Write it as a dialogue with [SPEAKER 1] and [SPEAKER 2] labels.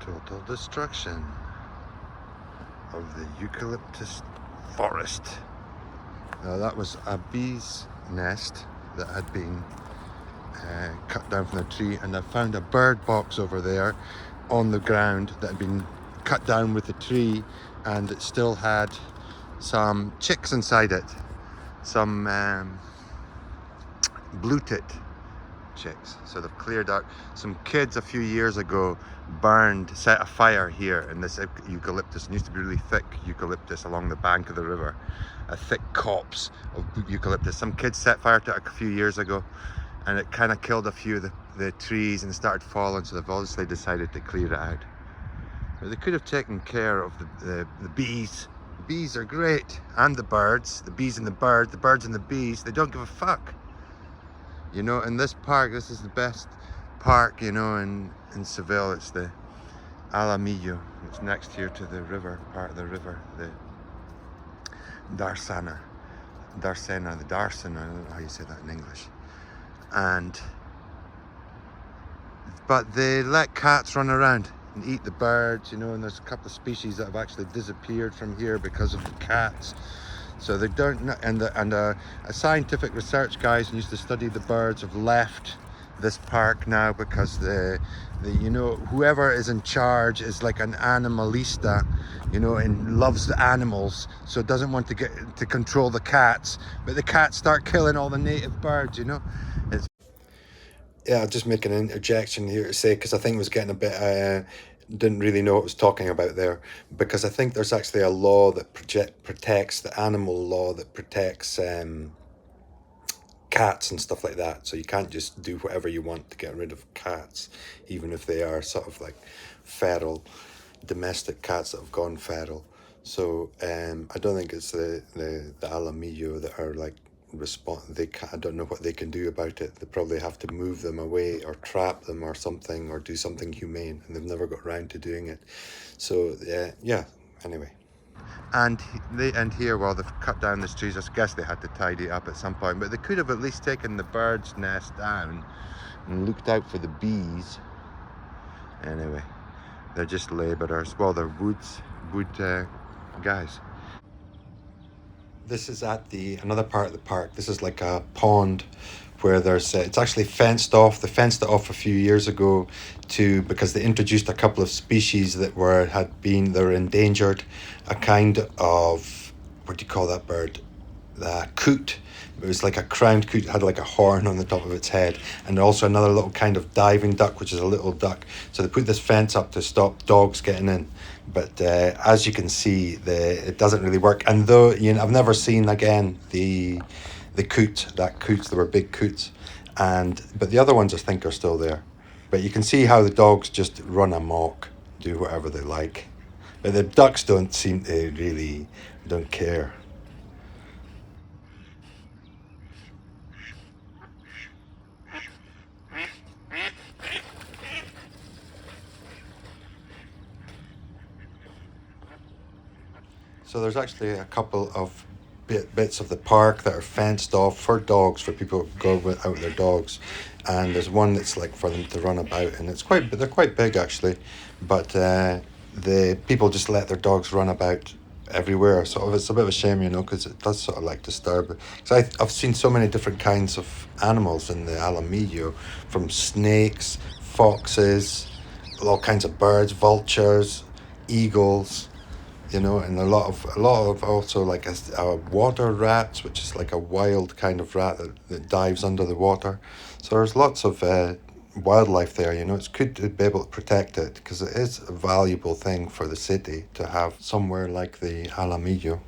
[SPEAKER 1] Total destruction of the eucalyptus forest. Now that was a bee's nest that had been cut down from the tree, and I found a bird box over there on the ground that had been cut down with the tree, and it still had some chicks inside it, some blue-tit chicks. So they've cleared out. Some kids a few years ago set a fire here in this eucalyptus. It used to be really thick eucalyptus along the bank of the river, a thick copse of eucalyptus. Some kids set fire to it a few years ago, and it kind of killed a few of the trees and started falling, so they've obviously decided to clear it out. But they could have taken care of the bees. The bees are great, and the birds. The bees and the birds and the bees, they don't give a fuck. You know, in this park, this is the best park, you know, in Seville. It's the Alamillo. It's next here to the river, part of the river, the Darsena, I don't know how you say that in English. But they let cats run around and eat the birds, you know, and there's a couple of species that have actually disappeared from here because of the cats. So they don't, and a scientific research guys who used to study the birds have left this park now because you know, whoever is in charge is like an animalista, you know, and loves the animals, so doesn't want to control the cats, but the cats start killing all the native birds, you know. Yeah, I'll just make an interjection here to say, because I think it was getting a bit, didn't really know what I was talking about there, because I think there's actually a law that protects, the animal law that protects cats and stuff like that. So you can't just do whatever you want to get rid of cats, even if they are sort of like feral, domestic cats that have gone feral. So I don't think it's the Alamillo that are like I don't know what they can do about it. They probably have to move them away or trap them or something, or do something humane, and they've never got around to doing it. So yeah, anyway. And here, well, they've cut down the trees. I guess they had to tidy it up at some point, but they could have at least taken the bird's nest down and looked out for the bees. Anyway, they're just labourers. Well, they're wood guys. This is at another part of the park. This is like a pond where there's it's actually fenced off. They fenced it off a few years ago because they introduced a couple of species that were endangered. A kind of, what do you call that bird? The coot. It was like a crowned coot, had like a horn on the top of its head, and also another little kind of diving duck, which is a little duck. So they put this fence up to stop dogs getting in. But as you can see, it doesn't really work. And though, you know, I've never seen again the coot. There were big coots, but the other ones I think are still there. But you can see how the dogs just run amok, do whatever they like. But the ducks don't seem to really don't care. So there's actually a couple of bits of the park that are fenced off for dogs, for people who go out with their dogs, and there's one that's like for them to run about, and they're quite big actually, but the people just let their dogs run about everywhere. Sort of, it's a bit of a shame, you know, because it does sort of like disturb. Because I've seen so many different kinds of animals in the Alamillo, from snakes, foxes, all kinds of birds, vultures, eagles. You know, and a lot of also like a water rats, which is like a wild kind of rat that dives under the water. So there's lots of wildlife there, you know. It's good to be able to protect it, because it is a valuable thing for the city to have somewhere like the Alamillo.